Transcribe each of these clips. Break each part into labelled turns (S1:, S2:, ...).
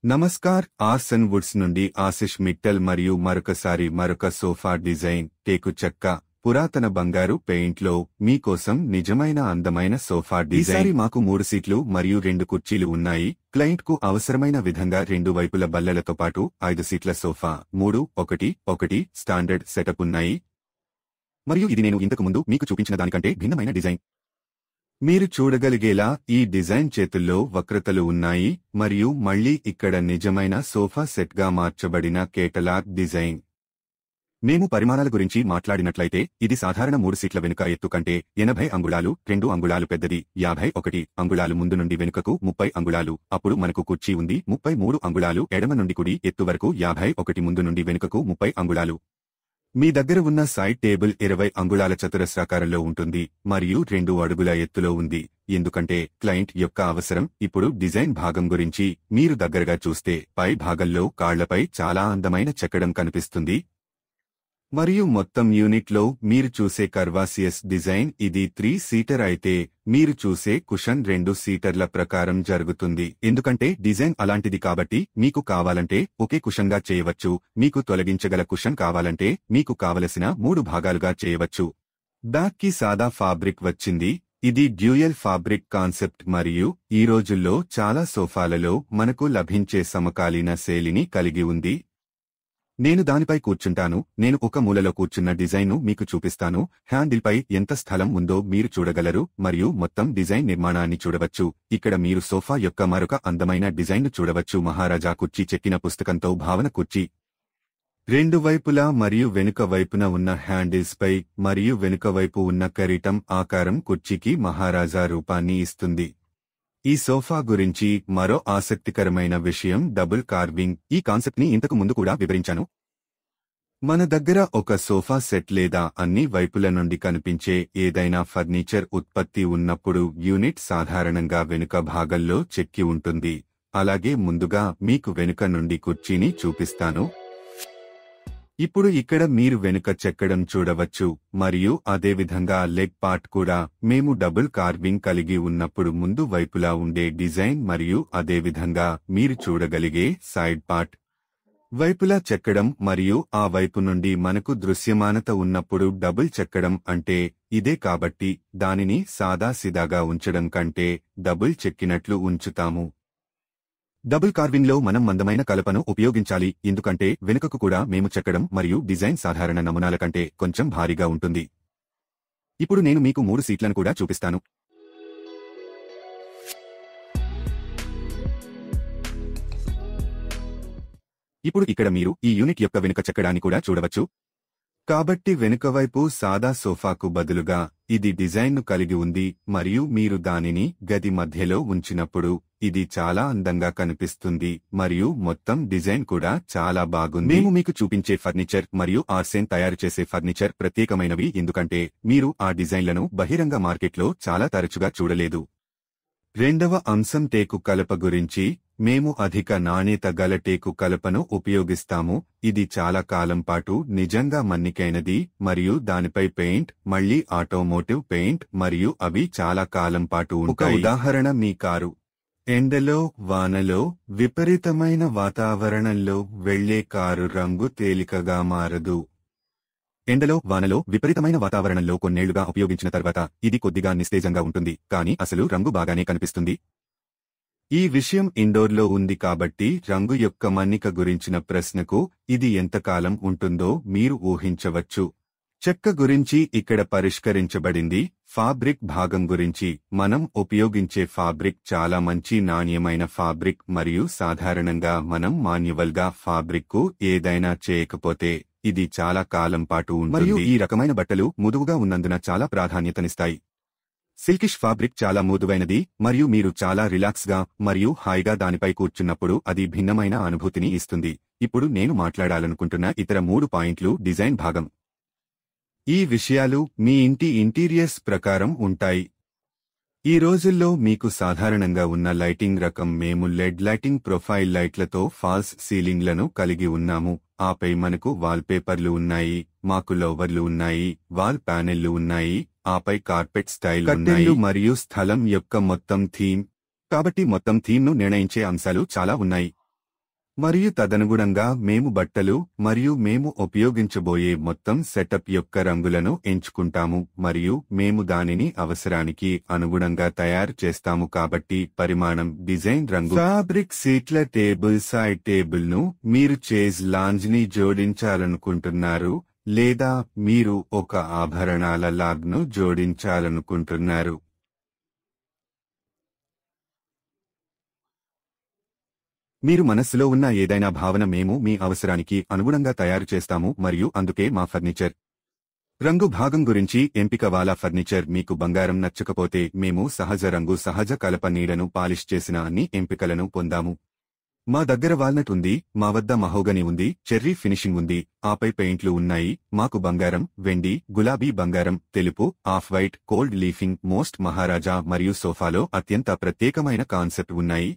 S1: Namaskar arson Woods నుండి ఆశిష్ మిట్టల్ మరియు మరొక సోఫా డిజైన్ టేకు చెక్క పురాతన బంగారు పెయింట్లో మీకోసం నిజమైన అందమైన సోఫా డిజైన్. ఈసారి మాకు 3 సీట్లు మరియు 2 కుర్చీలు ఉన్నాయి. క్లయింట్ కు అవసరమైన విధంగా 2 వైపుల బల్లలతో పాటు 5 సీట్ల సోఫా 3-1-1 స్టాండర్డ్ సెటప్ ఉన్నాయి. మరియు ఇది నేను ఇంతకు ముందు మీకు చూపించిన దానికంటే భిన్నమైన డిజైన్. మీరు చూడగలిగేలా ఈ డిజైన్ చేతుల్లో వక్రతలు ఉన్నాయి మరియు మళ్ళీ ఇక్కడ నిజమైన సోఫా సెట్గా మార్చబడిన కేటలాగ్ డిజైన్. మేము పరిమాణాల గురించి మాట్లాడినట్లయితే ఇది సాధారణ 3 సీట్ల వెనుక ఎత్తు కంటే 80 అంగుళాలు 2 అంగుళాలు పెద్దది, 51 అంగుళాలు ముందు నుండి వెనుకకు 30 అంగుళాలు. అప్పుడు మనకు కుర్చీ ఉంది 33 అంగుళాలు ఎడమ నుండి కుడి ఎత్తు వరకు 51 ముందు నుండి వెనుకకు 30 అంగుళాలు. మీ దగ్గర ఉన్న సైడ్ టేబుల్ 20 అంగుళాల చతురస్రాకారంలో ఉంటుంది మరియు 2 అడుగుల ఎత్తులో ఉంది. ఎందుకంటే క్లయింట్ యొక్క అవసరం. ఇప్పుడు డిజైన్ భాగం గురించి మీరు దగ్గరగా చూస్తే పై భాగంలో కాళ్లపై చాలా అందమైన చెక్కడం కనిపిస్తుంది. మరియు మొత్తం యూనిట్లో మీరు చూసే కర్వాసియస్ డిజైన్. ఇది 3 సీటర్ అయితే మీరు చూసే కుషన్ 2 సీటర్ల ప్రకారం జరుగుతుంది. ఎందుకంటే డిజైన్ అలాంటిది కాబట్టి మీకు కావాలంటే ఒకే కుషన్గా చేయవచ్చు. మీకు తొలగించగల కుషన్ కావాలంటే మీకు కావలసిన 3 భాగాలుగా చేయవచ్చు. బ్యాక్ కి సాదా ఫాబ్రిక్ వచ్చింది. ఇది డ్యూయల్ ఫాబ్రిక్ కాన్సెప్ట్ మరియు ఈ రోజుల్లో చాలా సోఫాలలో మనకు లభించే సమకాలీన శైలిని కలిగి ఉంది. నేను దానిపై కూర్చుంటాను. నేను ఒక మూలలో కూర్చున్న డిజైన్ను మీకు చూపిస్తాను. హ్యాండిల్పై ఎంత స్థలం ఉందో మీరు చూడగలరు మరియు మొత్తం డిజైన్ నిర్మాణాన్ని చూడవచ్చు. ఇక్కడ మీరు సోఫా యొక్క మరొక అందమైన డిజైన్ను చూడవచ్చు. మహారాజా కుర్చీ చెక్కిన పుస్తకంతో భావన కుర్చీ. 2 వైపులా మరియు వెనుక వైపున ఉన్న హ్యాండిల్స్పై మరియు వెనుక వైపు ఉన్న కిరీటం ఆకారం కుర్చీకి మహారాజా రూపాన్ని ఇస్తుంది. ఈ సోఫా గురించి మరో ఆసక్తికరమైన విషయం డబుల్ కార్వింగ్. ఈ కాన్సెప్ట్ని ఇంతకు ముందు కూడా వివరించాను. మన దగ్గర ఒక సోఫా సెట్ లేదా అన్ని వైపుల నుండి కనిపించే ఏదైనా ఫర్నిచర్ ఉత్పత్తి ఉన్నప్పుడు యూనిట్ సాధారణంగా వెనుక భాగంలో చెక్కి ఉంటుంది. అలాగే ముందుగా మీకు వెనుక నుండి కుర్చీని చూపిస్తాను. ఇప్పుడు ఇక్కడ మీరు వెనుక చెక్కడం చూడవచ్చు మరియు అదేవిధంగా లెగ్ పార్ట్ కూడా. మేము డబుల్ కార్వింగ్ కలిగి ఉన్నప్పుడు ముందు వైపులా ఉండే డిజైన్ మరియు అదేవిధంగా మీరు చూడగలిగే సైడ్ పార్ట్ వైపులా చెక్కడం మరియు ఆ వైపు నుండి మనకు దృశ్యమానత ఉన్నప్పుడు డబుల్ చెక్కడం అంటే ఇదే. కాబట్టి దానిని సాదాసిదాగా ఉంచడం కంటే డబుల్ చెక్కినట్లు ఉంచుతాము. డబుల్ కార్వింగ్లో మనం మందమైన కలపను ఉపయోగించాలి ఎందుకంటే వెనుకకు కూడా మేము చెక్కడం మరియు డిజైన్ సాధారణ నమూనాల కంటే కొంచెం భారీగా ఉంటుంది. ఇప్పుడు నేను మీకు 3 సీట్లను కూడా చూపిస్తాను. ఇప్పుడు ఇక్కడ మీరు ఈ యూనిట్ యొక్క వెనుక చెక్కడాన్ని కూడా చూడవచ్చు. కాబట్టి వెనుకవైపు సాదా సోఫాకు బదులుగా ఇది డిజైన్ను కలిగి ఉంది మరియు మీరు దానిని గది మధ్యలో ఉంచినప్పుడు ఇది చాలా అందంగా కనిపిస్తుంది మరియు మొత్తం డిజైన్ కూడా చాలా బాగుంది. మేము మీకు చూపించే ఫర్నిచర్ మరియు ఆర్సేన్ తయారు చేసే ఫర్నిచర్ ప్రత్యేకమైనవి ఎందుకంటే మీరు ఆ డిజైన్లను బహిరంగ మార్కెట్లో చాలా తరచుగా చూడలేదు. రెండవ అంశం టేకు కలప గురించి. మేము అధిక నాణ్యత గల టేకు కలపను ఉపయోగిస్తాము. ఇది చాలా కాలం పాటు నిజంగా మన్నికైనది మరియు దానిపై పెయింట్ మళ్లీ ఆటోమోటివ్ పెయింట్ మరియు అవి చాలా కాలం పాటు ఉంటాయి. ఒక ఉదాహరణ, మీ కారు ఎండలో వానలో విపరీతమైన వాతావరణంలో వెళ్లే కారు రంగు తేలికగా మారదు. ఎండలో వానలో విపరీతమైన వాతావరణంలో కొన్నేళ్లుగా ఉపయోగించిన తర్వాత ఇది కొద్దిగా నిస్తేజంగా ఉంటుంది కానీ అసలు రంగు బాగానే కనిపిస్తుంది. ఈ విషయం ఇండోర్లో ఉంది కాబట్టి రంగు యొక్క మన్నిక గురించిన ప్రశ్నకు ఇది ఎంతకాలం ఉంటుందో మీరు ఊహించవచ్చు. చెక్క గురించి ఇక్కడ పరిష్కరించబడింది. ఫాబ్రిక్ భాగం గురించి. మనం ఉపయోగించే ఫాబ్రిక్ చాలా మంచి నాణ్యమైన ఫాబ్రిక్ మరియు సాధారణంగా మనం మాన్యువల్గా ఫాబ్రిక్కు ఏదైనా చేయకపోతే ఇది చాలా కాలం పాటు ఉంటుంది మరియు ఈ రకమైన బట్టలు మృదువుగా ఉన్నందున చాలా ప్రాధాన్యతనిస్తాయి. సిల్కిష్ ఫాబ్రిక్ చాలా మృదువైనది మరియు మీరు చాలా రిలాక్స్గా మరియు హాయిగా దానిపై కూర్చున్నప్పుడు అది భిన్నమైన అనుభూతిని ఇస్తుంది. ఇప్పుడు నేను మాట్లాడాలనుకుంటున్న ఇతర 3 పాయింట్లు డిజైన్ భాగం. ఈ విషయాలు మీ ఇంటి ఇంటీరియర్స్ ప్రకారం ఉంటాయి. ఈ రోజుల్లో మీకు సాధారణంగా ఉన్న లైటింగ్ రకం. మేము లెడ్ లైటింగ్ ప్రొఫైల్ లైట్లతో ఫాల్స్ సీలింగ్లను కలిగి ఉన్నాము. ఆపై మనకు వాల్పేపర్లు ఉన్నాయి, మాకు లోవర్లు ఉన్నాయి, వాల్ ప్యానెళ్లు ఉన్నాయి, ఆపై కార్పెట్ స్టైల్ ఉన్నాయి మరియు స్థలం యొక్క మొత్తం థీమ్. కాబట్టి మొత్తం థీమ్ను నిర్ణయించే అంశాలు చాలా ఉన్నాయి. మరియు తదనుగుణంగా మేము బట్టలు మరియు మేము ఉపయోగించబోయే మొత్తం సెటప్ యొక్క రంగులను ఎంచుకుంటాము మరియు మేము దానిని అవసరానికి అనుగుణంగా తయారు చేస్తాము కాబట్టి పరిమాణం డిజైన్ రంగు ఫ్యాబ్రిక్ సీట్ల టేబుల్ సైడ్ టేబుల్ను మీరు చేజ్ లాంజ్ని జోడించాలనుకుంటున్నారు లేదా మీరు ఒక ఆభరణాల లాగ్ను జోడించాలనుకుంటున్నారు. మీరు మనస్సులో ఉన్న ఏదైనా భావన మేము మీ అవసరానికి అనుగుణంగా తయారు చేస్తాము మరియు అందుకే మా ఫర్నిచర్ రంగు భాగం గురించి ఎంపిక. వాలా ఫర్నిచర్ మీకు బంగారం నచ్చకపోతే మేము సహజ రంగు సహజ కలప నీడను పాలిష్ చేసిన అన్ని ఎంపికలను పొందాము. మా దగ్గర వాల్నట్ ఉంది, మా వద్ద మహోగని ఉంది, చెర్రీ ఫినిషింగ్ ఉంది, ఆపై పెయింట్లు ఉన్నాయి. మాకు బంగారం, వెండి, గులాబీ బంగారం, తెలుపు, off white, gold leafing, most మహారాజా మరియు సోఫాలో అత్యంత ప్రత్యేకమైన కాన్సెప్ట్ ఉన్నాయి.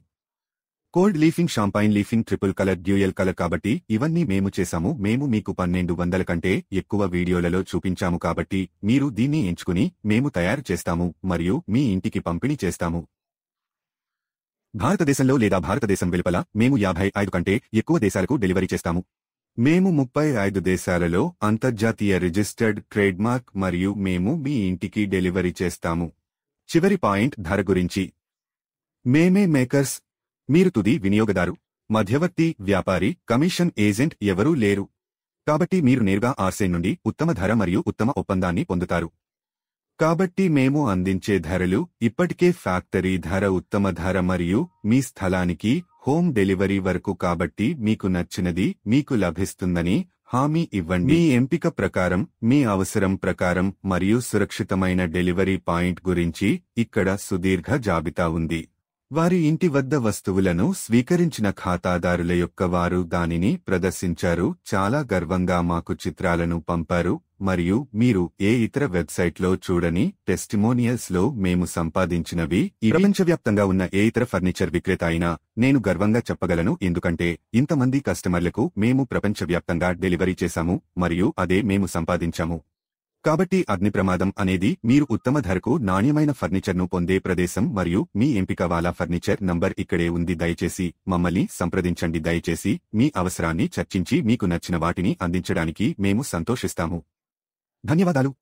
S1: Gold leafing, champagne leafing, triple colour, dual colour కాబట్టి ఇవన్నీ మేము చేశాము. మేము మీకు 1200 కంటే ఎక్కువ వీడియోలలో చూపించాము కాబట్టి మీరు దీన్ని ఎంచుకుని మేము తయారు చేస్తాము మరియు మీ ఇంటికి పంపిణీ చేస్తాము. భారతదేశంలో లేదా భారతదేశం వెలుపల మేము 55 కంటే ఎక్కువ దేశాలకు డెలివరీ చేస్తాము. మేము 35 దేశాలలో అంతర్జాతీయ రిజిస్టర్డ్ ట్రేడ్మార్క్ మరియు మేము మీ ఇంటికి డెలివరీ చేస్తాము. చివరి పాయింట్ ధర గురించి. మేమే మేకర్స్. మీరు తుది వినియోగదారు, మధ్యవర్తి, వ్యాపారి, కమిషన్ ఏజెంట్ ఎవరూ లేరు. కాబట్టి మీరు నేరుగా ఆర్సెన్ నుండి ఉత్తమ ధర మరియు ఉత్తమ ఒప్పందాన్ని పొందుతారు. కాబట్టి మేము అందించే ధరలు ఇప్పటికే ఫ్యాక్టరీ ధర, ఉత్తమ ధర మరియు మీ స్థలానికి హోమ్ డెలివరీ వరకు. కాబట్టి మీకు నచ్చినది మీకు లభిస్తుందని హామీ ఇవ్వండి. మీ ఎంపిక ప్రకారం, మీ అవసరం ప్రకారం మరియు సురక్షితమైన డెలివరీ పాయింట్ గురించి ఇక్కడ సుదీర్ఘ జాబితా ఉంది. వారి ఇంటి వద్ద వస్తువులను స్వీకరించిన ఖాతాదారుల యొక్క వారు దానిని ప్రదర్శించారు, చాలా గర్వంగా మాకు చిత్రాలను పంపారు మరియు మీరు ఏ ఇతర వెబ్సైట్లో చూడని టెస్టిమోనియల్స్లో మేము సంపాదించినవి. ఈ ప్రపంచవ్యాప్తంగా ఉన్న ఏ ఇతర ఫర్నిచర్ విక్రేత అయినా నేను గర్వంగా చెప్పగలను, ఎందుకంటే ఇంతమంది కస్టమర్లకు మేము ప్రపంచవ్యాప్తంగా డెలివరీ చేశాము మరియు అదే మేము సంపాదించాము. కాబట్టి అగ్ని ప్రమాదం అనేది మీరు ఉత్తమ ధరకు నాణ్యమైన ఫర్నిచర్ను పొందే ప్రదేశం మరియు మీ ఎంపిక. వాలా ఫర్నిచర్ నంబర్ ఇక్కడే ఉంది. దయచేసి మమ్మల్ని సంప్రదించండి. దయచేసి మీ అవసరాన్ని చర్చించి మీకు నచ్చిన వాటిని అందించడానికి మేము సంతోషిస్తాము. ధన్యవాదాలు.